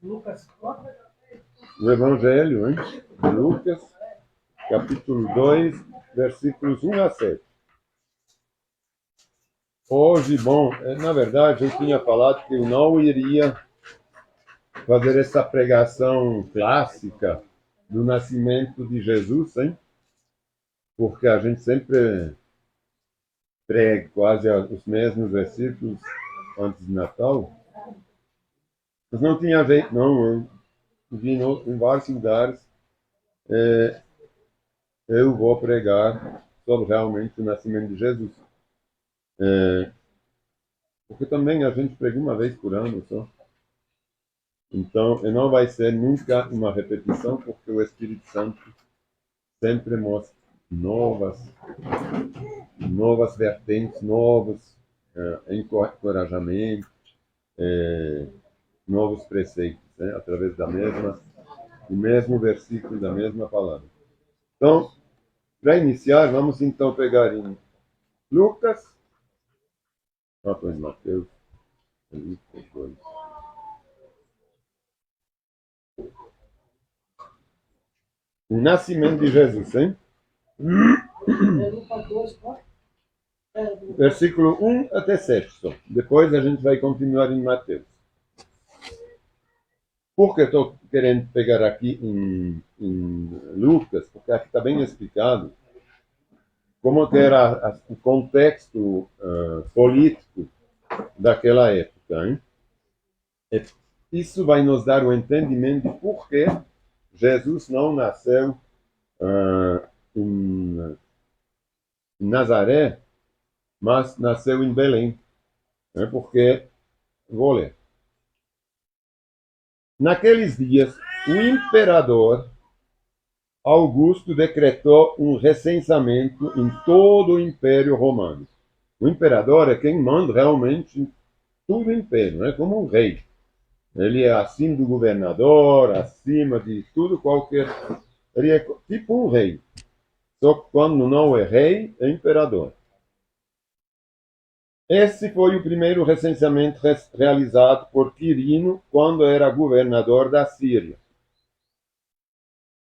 O Evangelho, hein? Lucas, capítulo 2, versículos 1 a 7. Hoje, bom, na verdade, eu tinha falado que eu não iria fazer essa pregação clássica do nascimento de Jesus, hein? Porque a gente sempre prega quase os mesmos versículos antes de Natal. Mas não tinha jeito, não. Eu vi em vários lugares. Eu vou pregar sobre realmente o nascimento de Jesus. Porque também a gente prega uma vez por ano só. Então, não vai ser nunca uma repetição, porque o Espírito Santo sempre mostra novas vertentes, novos encorajamentos, novos preceitos, né? Através do mesmo versículo, da mesma palavra. Então, para iniciar, vamos então pegar em Lucas, em Mateus, o nascimento de Jesus, hein? Versículo 1 até 7 só. Depois a gente vai continuar em Mateus. Por que estou querendo pegar aqui em Lucas? Porque aqui está bem explicado como que era o contexto político daquela época. Hein? Isso vai nos dar o entendimento de por que Jesus não nasceu em Nazaré, mas nasceu em Belém. Né? Porque, vou ler. Naqueles dias, o imperador Augusto decretou um recenseamento em todo o Império Romano. O imperador é quem manda realmente em todo o império, né? Como um rei. Ele é acima do governador, acima de tudo, qualquer... Ele é tipo um rei. Só que quando não é rei, é imperador. Esse foi o primeiro recenseamento realizado por Quirino quando era governador da Síria.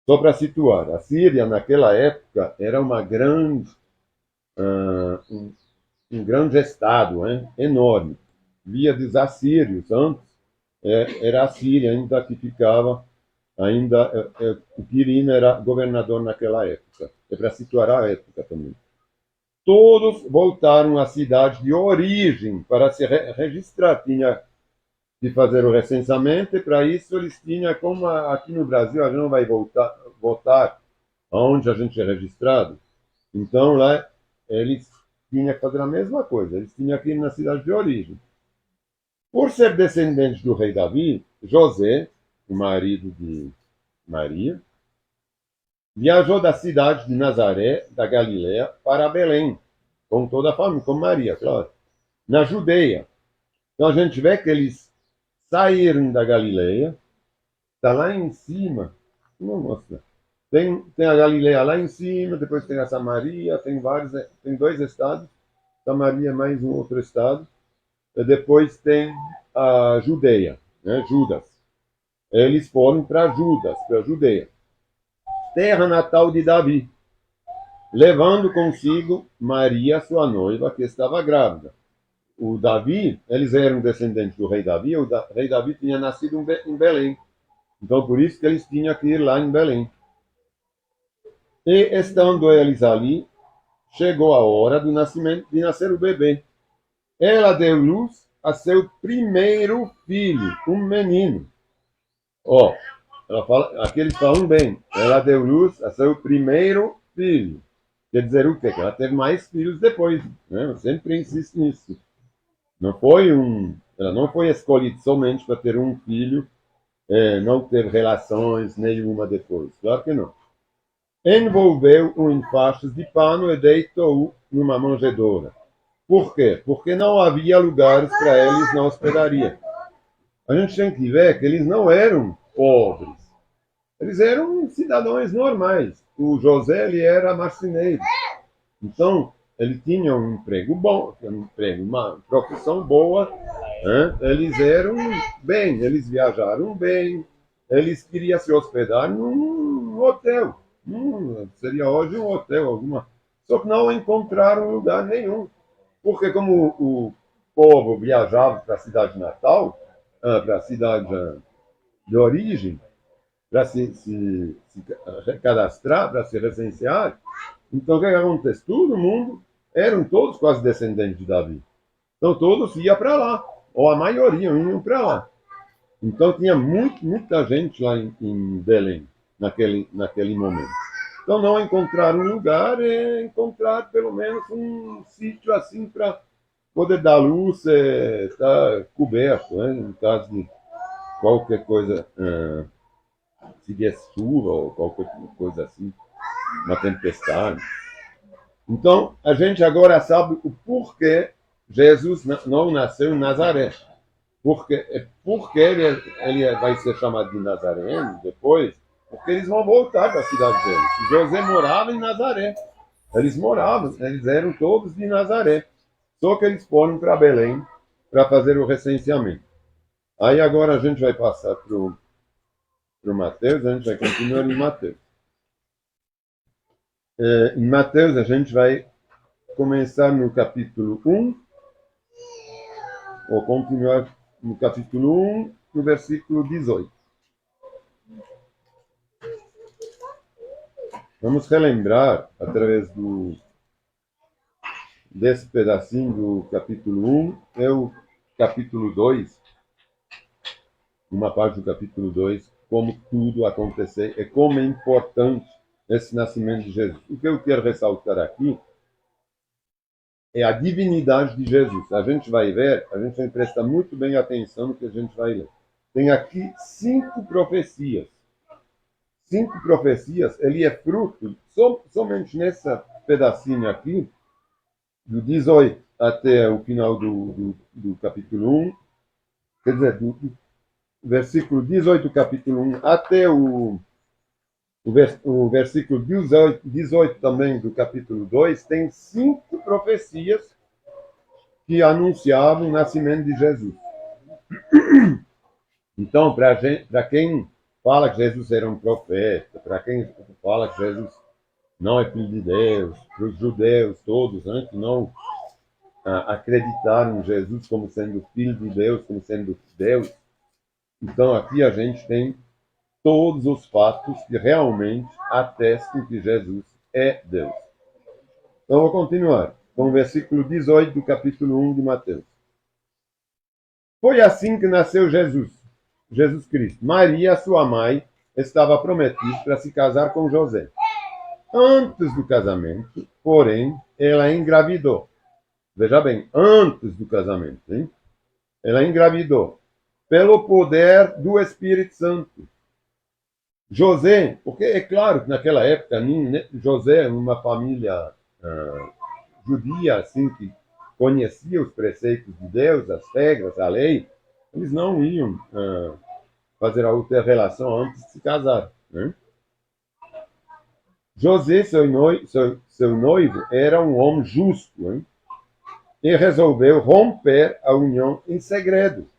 Só para situar, a Síria naquela época era uma grande, um grande estado, hein? Enorme. Via dos assírios, antes era a Síria ainda que ficava, o Quirino era governador naquela época. É para situar a época também. Todos voltaram à cidade de origem para se registrar. Tinha de fazer o recenseamento, e para isso eles tinham, como aqui no Brasil a gente não vai votar onde a gente é registrado, então lá eles tinham que fazer a mesma coisa, eles tinham que ir na cidade de origem. Por ser descendente do rei Davi, José, o marido de Maria, viajou da cidade de Nazaré, da Galiléia, para Belém, com toda a família, com Maria, claro, na Judeia. Então a gente vê que eles saíram da Galileia, está lá em cima, não mostra. Tem a Galileia lá em cima, depois tem a Samaria, tem 2 estados, Samaria mais um outro estado, e depois tem a Judeia, né, Judas. Eles foram para a Judeia, terra natal de Davi, levando consigo Maria, sua noiva, que estava grávida. O Davi, eles eram descendentes do rei Davi, o rei Davi tinha nascido em Belém. Então, por isso que eles tinham que ir lá em Belém. E, estando eles ali, chegou a hora de nascer o bebê. Ela deu luz a seu primeiro filho, um menino. Aqui eles falam bem. Ela deu luz a seu primeiro filho. Quer dizer o quê? Que ela teve mais filhos depois. Né? Eu sempre insisto nisso. Ela não foi escolhida somente para ter um filho, não ter relações nenhuma depois. Claro que não. Envolveu-o em faixas de pano e deitou-o numa manjedoura. Por quê? Porque não havia lugares para eles na hospedaria. A gente tem que ver que eles não eram pobres. Eles eram cidadãos normais. O José, ele era marceneiro. Então, ele tinha um emprego bom, uma profissão boa, Eles eram bem, eles viajaram bem, eles queriam se hospedar num hotel. Seria hoje um hotel, alguma. Só que não encontraram lugar nenhum. Porque como o povo viajava para a cidade natal, para a cidade de origem, para se cadastrar, para se recensear, então o que acontece? Todo mundo, eram todos quase descendentes de Davi. Então todos iam para lá, ou a maioria iam para lá. Então tinha muita gente lá em Belém, naquele momento. Então não encontraram um lugar, encontrar pelo menos um sítio assim para poder dar luz, estar coberto, né, em caso de qualquer coisa, se vier chuva ou qualquer coisa assim, uma tempestade. Então a gente agora sabe o porquê Jesus não nasceu em Nazaré. Porque ele vai ser chamado de Nazareno depois, porque eles vão voltar para a cidade deles. José morava em Nazaré. Eles eram todos de Nazaré. Só que eles foram para Belém para fazer o recenseamento. Aí agora a gente vai passar para o Mateus, a gente vai continuar em Mateus. Em Mateus a gente vai começar no capítulo 1, ou continuar no capítulo 1, no versículo 18. Vamos relembrar, através desse pedacinho do capítulo 1, é o capítulo 2, uma parte do capítulo 2, como tudo aconteceu e como é importante esse nascimento de Jesus. O que eu quero ressaltar aqui é a divinidade de Jesus. A gente vai ver, a gente vai prestar muito bem atenção no que a gente vai ler. Tem aqui 5 profecias. 5 profecias, ele é fruto, somente nessa pedacinho aqui, do 18 até o final do capítulo 1, quer dizer, do versículo 18 do capítulo 1 até o versículo 18 também do capítulo 2, tem 5 profecias que anunciavam o nascimento de Jesus. Então, para quem fala que Jesus era um profeta, para quem fala que Jesus não é filho de Deus, para os judeus todos, né, que não acreditaram em Jesus como sendo filho de Deus, como sendo Deus, então aqui a gente tem todos os fatos que realmente atestam que Jesus é Deus. Então vou continuar com o versículo 18 do capítulo 1 de Mateus. Foi assim que nasceu Jesus Cristo. Maria, sua mãe, estava prometida para se casar com José. Antes do casamento, porém, ela engravidou. Veja bem, antes do casamento, hein? Ela engravidou pelo poder do Espírito Santo. José, porque é claro que naquela época José, uma família judia, assim, que conhecia os preceitos de Deus, as regras, a lei, eles não iam fazer a outra relação antes de se casar, né? José, seu noivo, era um homem justo, hein? E resolveu romper a união em segredo,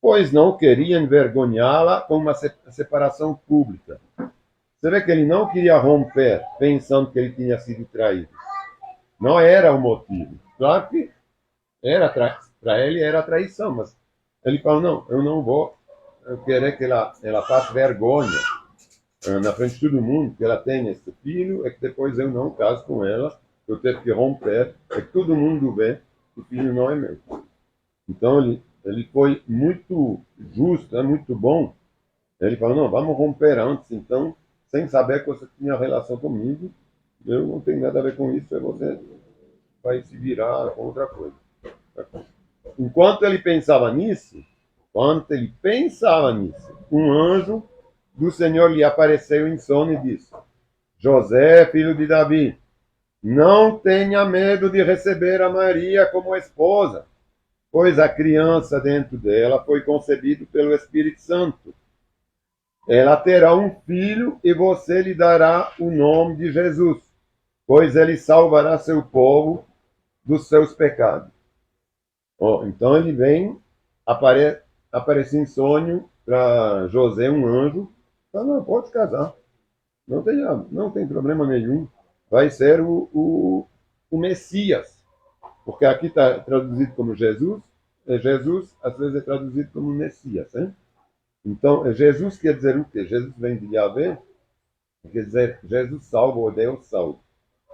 pois não queria envergonhá-la com uma separação pública. Você vê que ele não queria romper pensando que ele tinha sido traído. Não era o motivo. Claro que para ele era traição, mas ele falou, não, eu não vou querer que ela passe vergonha na frente de todo mundo, que ela tem esse filho, é que depois eu não caso com ela, eu tenho que romper, é que todo mundo vê que o filho não é meu. Então ele foi muito justo, muito bom. Ele falou, não, vamos romper antes, então, sem saber que você tinha relação comigo, eu não tenho nada a ver com isso, você vai se virar com outra coisa. Enquanto ele pensava nisso, um anjo do Senhor lhe apareceu em sono e disse, José, filho de Davi, não tenha medo de receber a Maria como esposa, pois a criança dentro dela foi concebida pelo Espírito Santo. Ela terá um filho e você lhe dará o nome de Jesus, pois ele salvará seu povo dos seus pecados. Então ele vem aparece em sonho para José um anjo, fala, não, pode casar, não tem problema nenhum, vai ser o Messias, porque aqui está traduzido como Jesus, Jesus às vezes é traduzido como Messias, hein? Então, Jesus quer dizer o quê? Jesus vem de Yahvé, quer dizer Jesus salva ou Deus salva.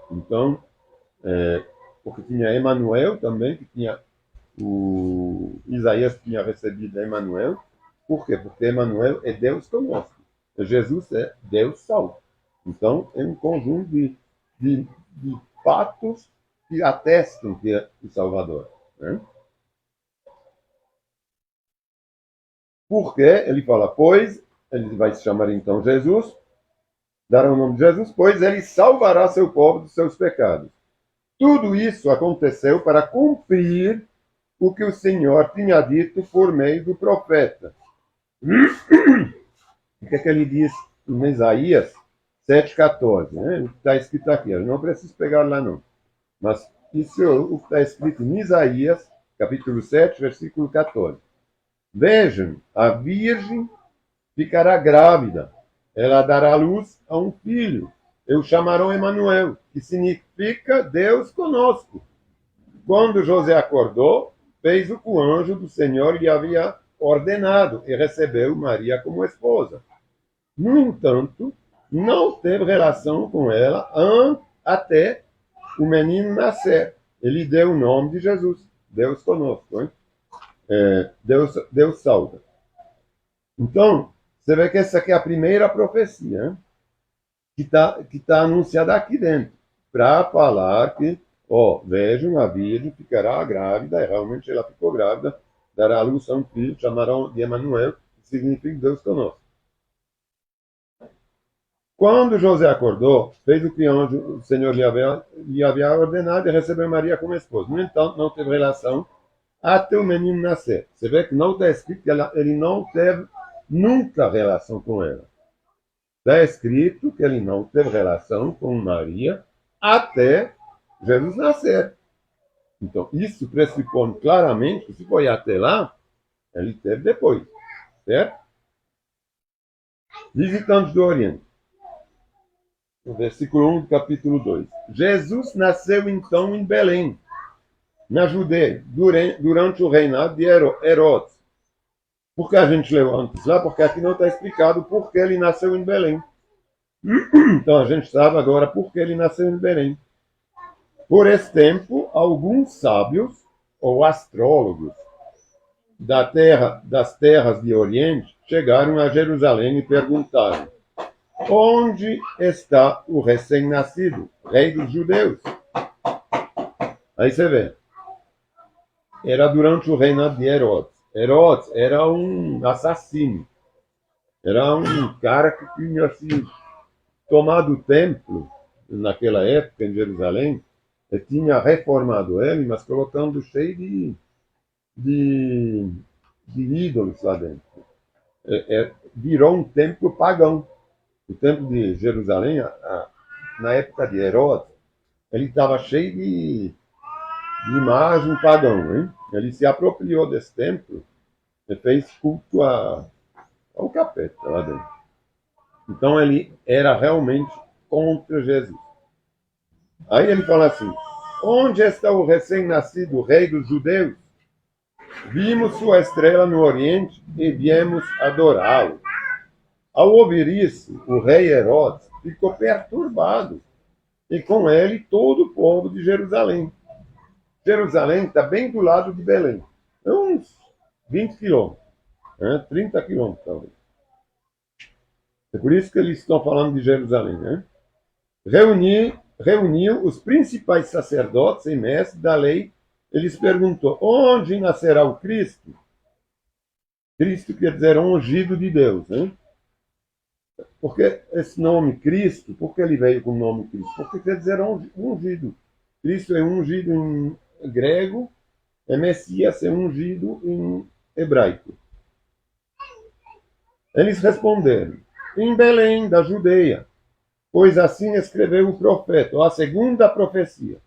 Então, porque tinha Emanuel também, que tinha o Isaías tinha recebido Emanuel. Por quê? Porque Emanuel é Deus conosco. Jesus é Deus salvo. Então, é um conjunto de fatos que atestam que é o Salvador. Né? Porque ele fala, pois, ele vai se chamar então Jesus, dará o nome de Jesus, pois ele salvará seu povo dos seus pecados. Tudo isso aconteceu para cumprir o que o Senhor tinha dito por meio do profeta. O que é que ele diz em Isaías 7,14? Né? O que está escrito aqui. Eu não preciso pegar lá não. Mas isso é o que está escrito em Isaías, capítulo 7, versículo 14. Vejam, a virgem ficará grávida. Ela dará luz a um filho. E o chamarão Emanuel, que significa Deus conosco. Quando José acordou, fez o que o anjo do Senhor lhe havia ordenado e recebeu Maria como esposa. No entanto, não teve relação com ela até o menino nascer. Ele deu o nome de Jesus. Deus conosco. Hein? Deus salva. Então, você vê que essa aqui é a primeira profecia, hein? que tá anunciada aqui dentro, para falar que, vejam, a virgem ficará grávida, e realmente ela ficou grávida, dará à luz a um filho, chamarão de Emanuel, que significa Deus conosco. Quando José acordou, fez o que o Senhor lhe havia ordenado e recebeu Maria como esposa. No entanto, não teve relação até o menino nascer. Você vê que não está escrito que ele não teve nunca relação com ela. Está escrito que ele não teve relação com Maria até Jesus nascer. Então, isso pressupõe claramente que se foi até lá, ele teve depois. Certo? Visitantes do Oriente. No versículo 1 do capítulo 2. Jesus nasceu então em Belém, na Judeia, durante o reinado de Herodes. Por que a gente leu antes lá? Porque aqui não está explicado por que ele nasceu em Belém. Então a gente sabe agora por que ele nasceu em Belém. Por esse tempo, alguns sábios ou astrólogos das terras de Oriente chegaram a Jerusalém e perguntaram: onde está o recém-nascido, rei dos judeus? Aí você vê. Era durante o reinado de Herodes. Herodes era um assassino. Era um cara que tinha assim, tomado o templo, naquela época, em Jerusalém, e tinha reformado ele, mas colocando cheio de ídolos lá dentro. Virou um templo pagão. O templo de Jerusalém, na época de Herodes, ele estava cheio de imagem pagão. Hein? Ele se apropriou desse templo e fez culto ao capeta lá dentro. Então ele era realmente contra Jesus. Aí ele fala assim: onde está o recém-nascido rei dos judeus? Vimos sua estrela no Oriente e viemos adorá-lo. Ao ouvir isso, o rei Herodes ficou perturbado, e com ele todo o povo de Jerusalém. Jerusalém está bem do lado de Belém, uns 20 quilômetros, 30 quilômetros talvez. É por isso que eles estão falando de Jerusalém. Né? Reuniu os principais sacerdotes e mestres da lei. Eles perguntou: onde nascerá o Cristo? Cristo quer dizer ungido de Deus. Né? Porque esse nome Cristo, por que ele veio com o nome Cristo? Porque quer dizer ungido. Cristo é ungido em grego, Messias é ungido em hebraico. Eles responderam: em Belém, da Judeia, pois assim escreveu o profeta, a segunda profecia.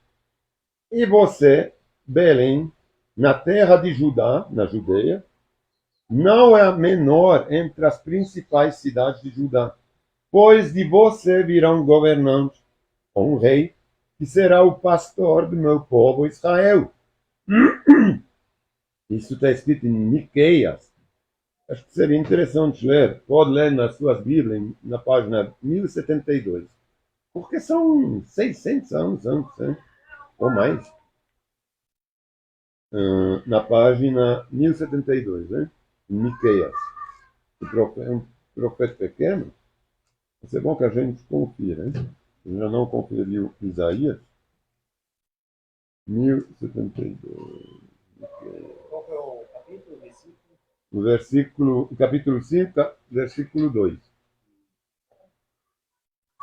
E você, Belém, na terra de Judá, na Judeia, não é a menor entre as principais cidades de Judá, pois de você virá um governante, ou um rei, que será o pastor do meu povo Israel. Isso está escrito em Miqueias. Acho que seria interessante ler. Pode ler nas suas Bíblias, na página 1072. Porque são 600 anos antes, né? Ou mais. Na página 1072, né? Em Miqueias. É um profeta pequeno. Vai ser bom que a gente confira, né? Eu já não conferiu Isaías. 1072. Qual que é o capítulo, versículo? No versículo, capítulo 5, versículo 2.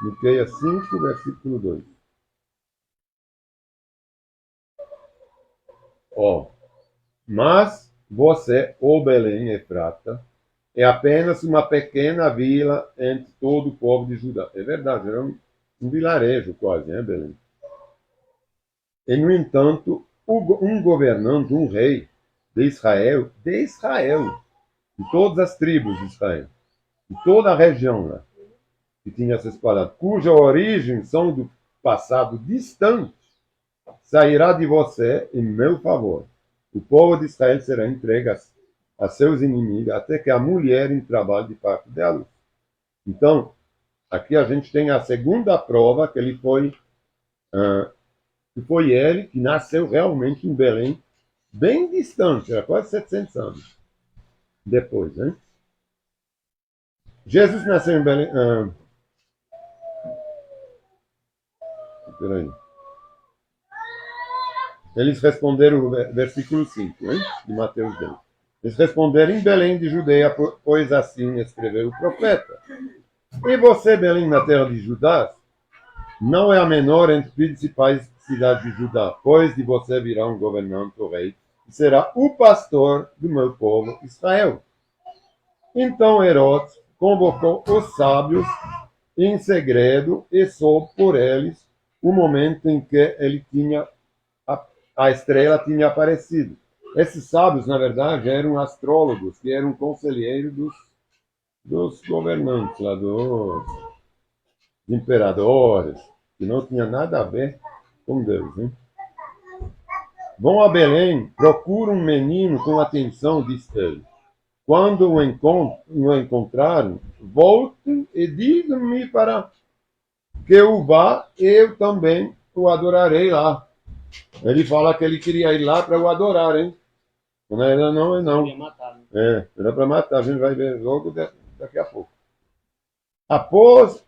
Miqueias 5, versículo 2. Ó, mas você, ó Belém Efrata, é apenas uma pequena vila entre todo o povo de Judá. É verdade, era um vilarejo quase, né, Belém? E, no entanto, um governante, um rei de Israel, de todas as tribos de Israel, de toda a região lá, que tinha se espalhado, cuja origem são do passado distante, sairá de você em meu favor. O povo de Israel será entregue a seus inimigos, até que a mulher em trabalho de parto dê a luz. Então, aqui a gente tem a segunda prova que que foi ele que nasceu realmente em Belém, bem distante, era quase 700 anos depois, né? Jesus nasceu em Belém. Peraí. Eles responderam, versículo 5, hein, de Mateus 10. Eles responderam em Belém de Judeia, pois assim escreveu o profeta. E você, Belém, na terra de Judá, não é a menor entre as principais cidades de Judá, pois de você virá um governante, o rei, que será o pastor do meu povo Israel. Então Herodes convocou os sábios em segredo e soube por eles o momento em que ele tinha a estrela tinha aparecido. Esses sábios, na verdade, eram astrólogos, que eram conselheiros dos governantes, lá, dos imperadores, que não tinha nada a ver com Deus. Hein? Vão a Belém, procuram um menino com atenção, diz ele. Quando o encontrarem, voltem e digam-me para que eu vá, eu também o adorarei lá. Ele fala que ele queria ir lá para o adorar, hein? Quando era não, é não. Matar, né? Era para matar, a gente vai ver logo daqui a pouco. Após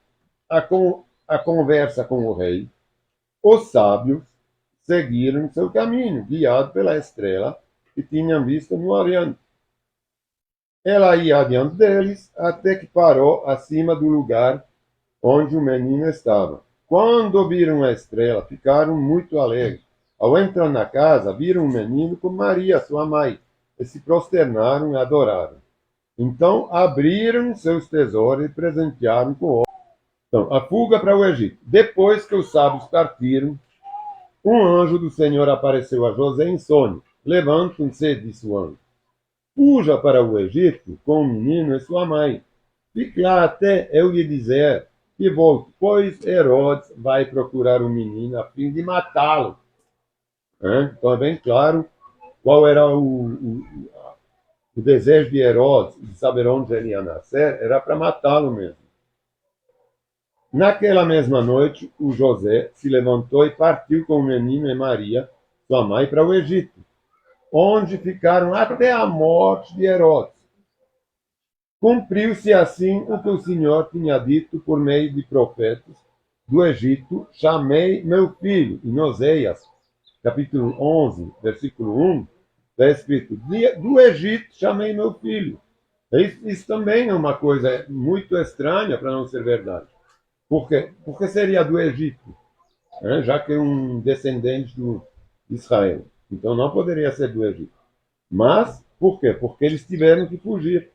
a conversa com o rei, os sábios seguiram seu caminho, guiados pela estrela que tinham visto no Oriente. Ela ia adiante deles até que parou acima do lugar onde o menino estava. Quando viram a estrela, ficaram muito alegres. Ao entrar na casa, viram o menino com Maria, sua mãe, e se prosternaram e adoraram. Então abriram seus tesouros e presentearam com ouro. Então, a fuga para o Egito. Depois que os sábios partiram, um anjo do Senhor apareceu a José em sonho. Levantem-se, disse o anjo. Fuja para o Egito com o menino e sua mãe. Fique lá até eu lhe dizer que volte, pois Herodes vai procurar o menino a fim de matá-lo. Então é bem claro qual era o desejo de Herodes de saber onde ele ia nascer, era para matá-lo mesmo. Naquela mesma noite, o José se levantou e partiu com o menino e Maria, sua mãe, para o Egito, onde ficaram até a morte de Herodes. Cumpriu-se assim o que o Senhor tinha dito por meio de profetas do Egito: chamei meu filho. Em Oséias, capítulo 11, versículo 1, está escrito: do Egito chamei meu filho. Isso também é uma coisa muito estranha para não ser verdade. Por quê? Porque seria do Egito, né? Já que é um descendente de Israel. Então não poderia ser do Egito. Mas, por quê? Porque eles tiveram que fugir.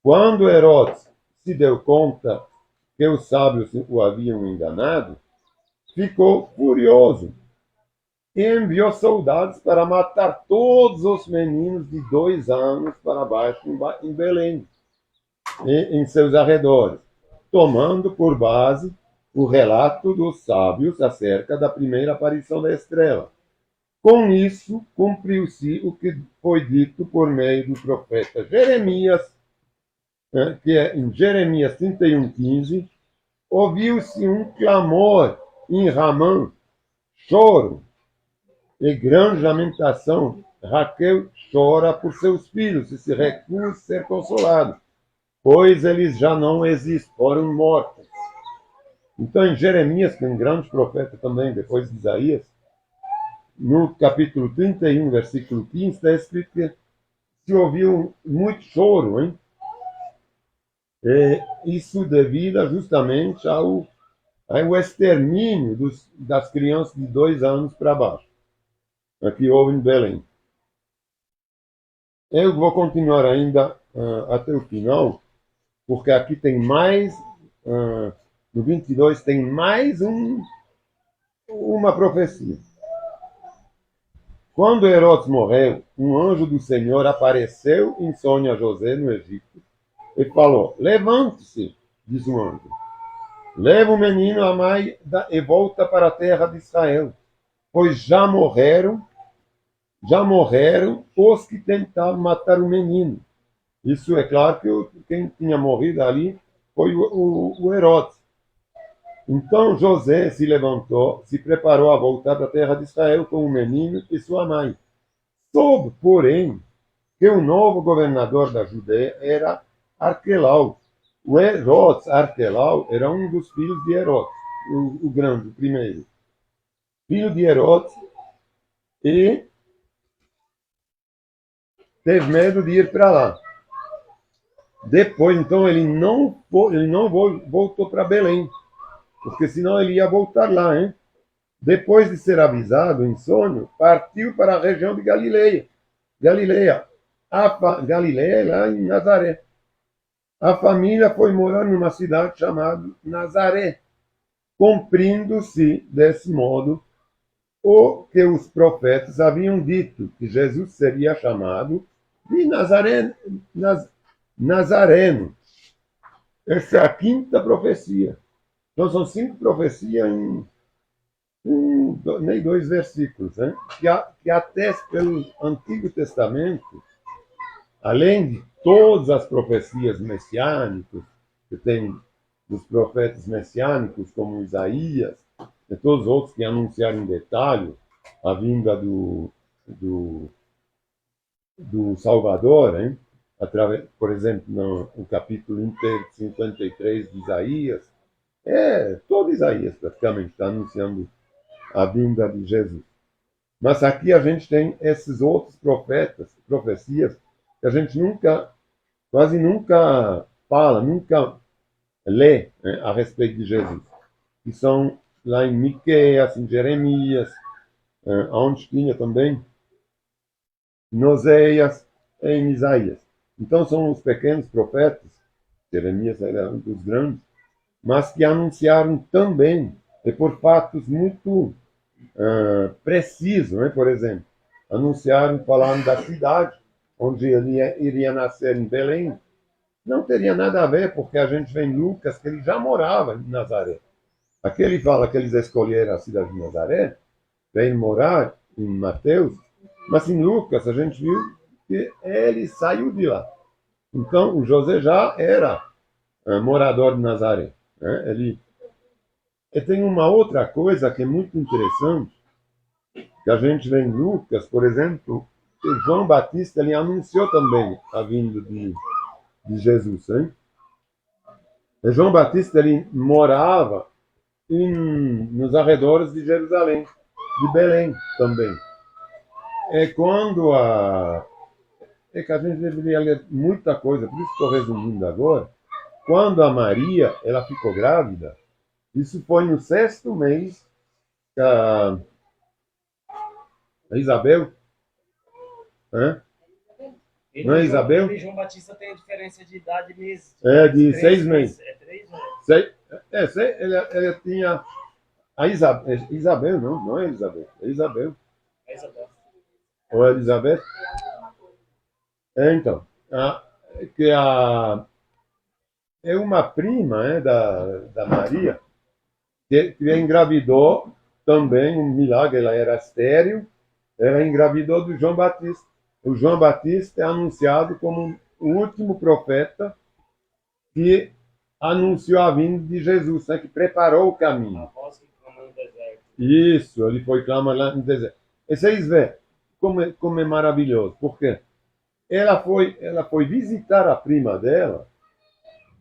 Quando Herodes se deu conta que os sábios o haviam enganado, ficou furioso e enviou soldados para matar todos os meninos de 2 anos para baixo em Belém e em seus arredores, tomando por base o relato dos sábios acerca da primeira aparição da estrela. Com isso, cumpriu-se o que foi dito por meio do profeta Jeremias, que é em Jeremias 31:15, ouviu-se um clamor em Ramã, choro e grande lamentação. Raquel chora por seus filhos e se recusa a ser consolada, pois eles já não existem, foram mortos. Então, em Jeremias, que é um grande profeta também, depois de Isaías, no capítulo 31, versículo 15, está escrito que se ouviu muito choro, hein? Isso devido justamente ao extermínio das crianças de 2 anos para baixo, aqui houve em Belém. Eu vou continuar ainda até o final, porque aqui tem mais, no 22 tem mais uma profecia. Quando Herodes morreu, um anjo do Senhor apareceu em sonho a José no Egito e falou: levante-se, diz o anjo, leva o menino à mãe e volta para a terra de Israel, pois já morreram os que tentavam matar o menino. Isso é claro que quem tinha morrido ali foi o Herodes. Então José se levantou, se preparou a voltar para a terra de Israel com o menino e sua mãe. Soube, porém, que o novo governador da Judeia era Arquelau. O Herodes Arquelau era um dos filhos de Herodes, o grande, o primeiro. Filho de Herodes, e teve medo de ir para lá. Depois, então, ele não voltou para Belém, porque senão ele ia voltar lá, hein? Depois de ser avisado em sonho, partiu para a região de Galileia. Galileia lá em Nazaré. A família foi morar numa cidade chamada Nazaré, cumprindo-se desse modo o que os profetas haviam dito, que Jesus seria chamado de Nazareno. Essa é a quinta profecia. Então são 5 profecias em nem 2 versículos, né? que atestam pelo Antigo Testamento, além de todas as profecias messiânicas, que tem dos profetas messiânicos, como Isaías, e todos os outros que anunciaram em detalhe a vinda do Salvador, hein? Por exemplo, no capítulo inteiro 53 de Isaías, todo Isaías praticamente está anunciando a vinda de Jesus. Mas aqui a gente tem esses outros profecias, que a gente quase nunca fala, nunca lê, né, a respeito de Jesus. Que são lá em Miqueias, em Jeremias, onde tinha também em Oséias e em Isaías. Então são os pequenos profetas, Jeremias era um dos grandes, mas que anunciaram também, e por fatos muito precisos, né? Por exemplo, anunciaram falando da cidade onde ele iria nascer, em Belém. Não teria nada a ver, porque a gente vê em Lucas que ele já morava em Nazaré. Aqui ele fala que eles escolheram a cidade de Nazaré, vem morar em Mateus, mas em Lucas a gente viu que ele saiu de lá. Então o José já era morador de Nazaré, né? E tem uma outra coisa que é muito interessante, que a gente vê em Lucas, por exemplo, que João Batista ele anunciou também a vinda de Jesus, hein? E João Batista ele morava nos arredores de Jerusalém, de Belém também. É quando é que a gente deveria ler muita coisa, por isso estou resumindo agora. Quando a Maria ela ficou grávida, isso foi no 6º mês que a Isabel, não é Isabel? Ele e João Batista tem a diferença de idade de meses. De 6 meses. 3 meses. Ela tinha a Isabel, não é Isabel, é Isabel. Ou Elizabeth? Então, que é uma prima da Maria, que engravidou também, um milagre, ela era estéril, ela engravidou do João Batista. O João Batista é anunciado como o último profeta que anunciou a vinda de Jesus, né, que preparou o caminho. A voz que clama no deserto. Isso, ele foi clamar lá no deserto. E vocês veem como é maravilhoso. Por quê? Ela foi visitar a prima dela,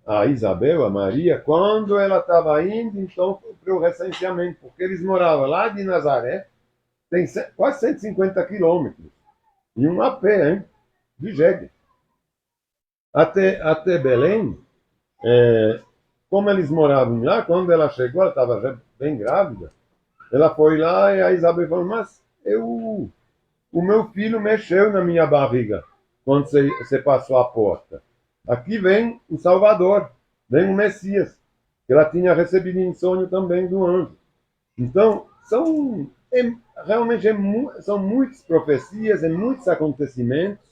a Isabel, a Maria, quando ela estava indo, então, para o recenseamento, porque eles moravam lá de Nazaré, tem quase 150 quilômetros, e um a pé, hein? De jegue. Até Belém, como eles moravam lá, quando ela chegou, ela estava já bem grávida, ela foi lá e a Isabel falou, mas o meu filho mexeu na minha barriga quando você passou a porta. Aqui vem o Salvador, vem o Messias, que ela tinha recebido em sonho também do anjo. Então, realmente são muitas profecias e muitos acontecimentos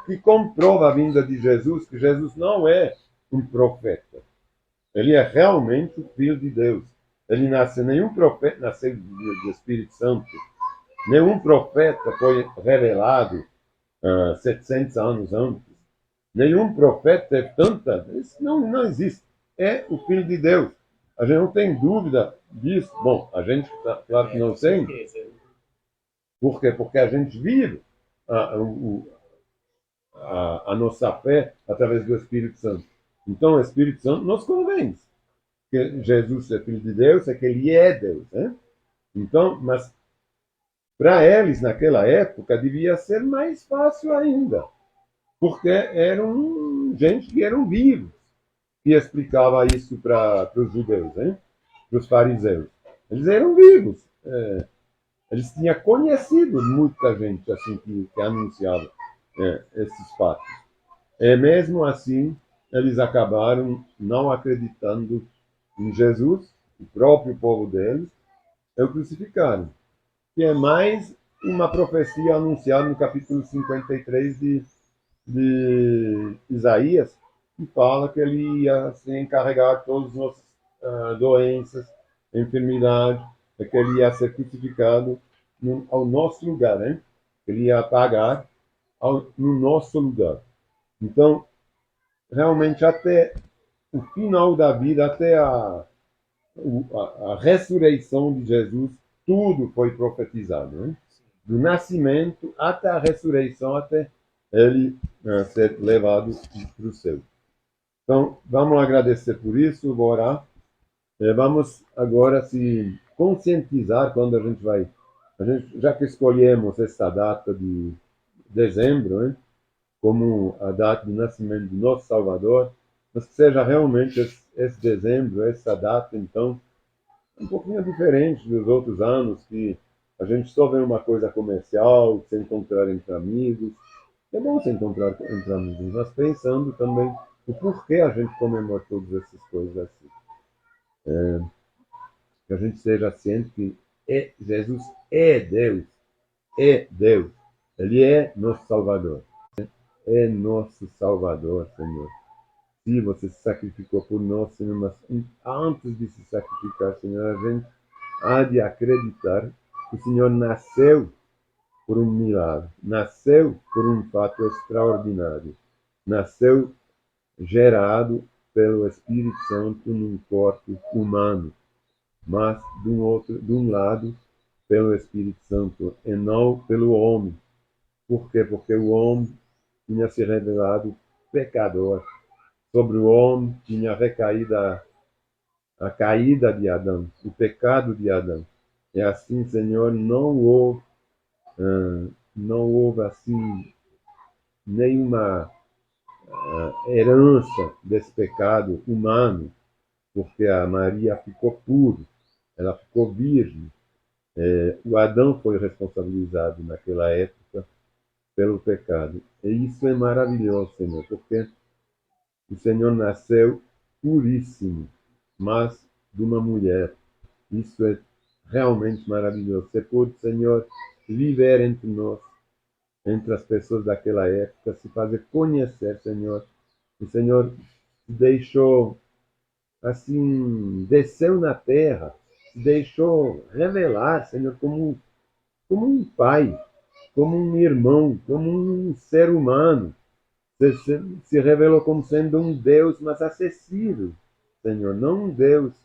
que comprovam a vinda de Jesus, que Jesus não é um profeta. Ele é realmente o Filho de Deus. Ele nenhum profeta nasceu do Espírito Santo. Nenhum profeta foi revelado 700 anos antes. Nenhum profeta teve tanta. Isso não existe. É o Filho de Deus. A gente não tem dúvida disso. Bom, a gente, claro que não tem. Por quê? Porque a gente vive a nossa fé através do Espírito Santo. Então, o Espírito Santo nos convence que Jesus é Filho de Deus, é que Ele é Deus. Né? Então, mas para eles, naquela época, devia ser mais fácil ainda, porque eram gente que eram vivos, que explicava isso para os judeus, né? Para os fariseus. Eles eram vivos. Eles tinham conhecido muita gente assim que anunciava esses fatos. E mesmo assim, eles acabaram não acreditando em Jesus, o próprio povo deles, e o crucificaram. Que é mais uma profecia anunciada no capítulo 53 de Isaías, que fala que ele ia se encarregar de todas as nossas doenças, enfermidades, que ele ia ser crucificado ao nosso lugar, né? Ele ia pagar no nosso lugar. Então, realmente, até o final da vida, até a ressurreição de Jesus, tudo foi profetizado, né? Do nascimento até a ressurreição, até ele ser levado para o céu. Então, vamos agradecer por isso, vou orar. Vamos agora se conscientizar quando já que escolhemos esta data de dezembro, né, como a data de nascimento do nosso Salvador, mas que seja realmente esse dezembro, essa data, então, um pouquinho diferente dos outros anos, que a gente só vê uma coisa comercial, se encontrar entre amigos. É bom se encontrar entre amigos, mas pensando também o porquê a gente comemora todas essas coisas assim. Que a gente seja ciente que Jesus é Deus. É Deus. Ele é nosso Salvador. É nosso Salvador, Senhor. Se você se sacrificou por nós, Senhor, mas antes de se sacrificar, Senhor, a gente há de acreditar que o Senhor nasceu por um milagre, nasceu por um fato extraordinário, nasceu gerado pelo Espírito Santo num corpo humano, mas de um lado pelo Espírito Santo e não pelo homem. Por quê? Porque o homem tinha se revelado pecador. Sobre o homem tinha recaído a caída de Adão, o pecado de Adão. E assim, Senhor, não houve assim nenhuma herança desse pecado humano, porque a Maria ficou pura, ela ficou virgem. O Adão foi responsabilizado naquela época pelo pecado. E isso é maravilhoso, Senhor, porque o Senhor nasceu puríssimo, mas de uma mulher. Isso é realmente maravilhoso. Você pode, Senhor, viver entre nós, entre as pessoas daquela época, se fazer conhecer, Senhor. O Senhor se deixou, assim, desceu na terra, se deixou revelar, Senhor, como um pai, como um irmão, como um ser humano. Se revelou como sendo um Deus, mas acessível, Senhor, não um Deus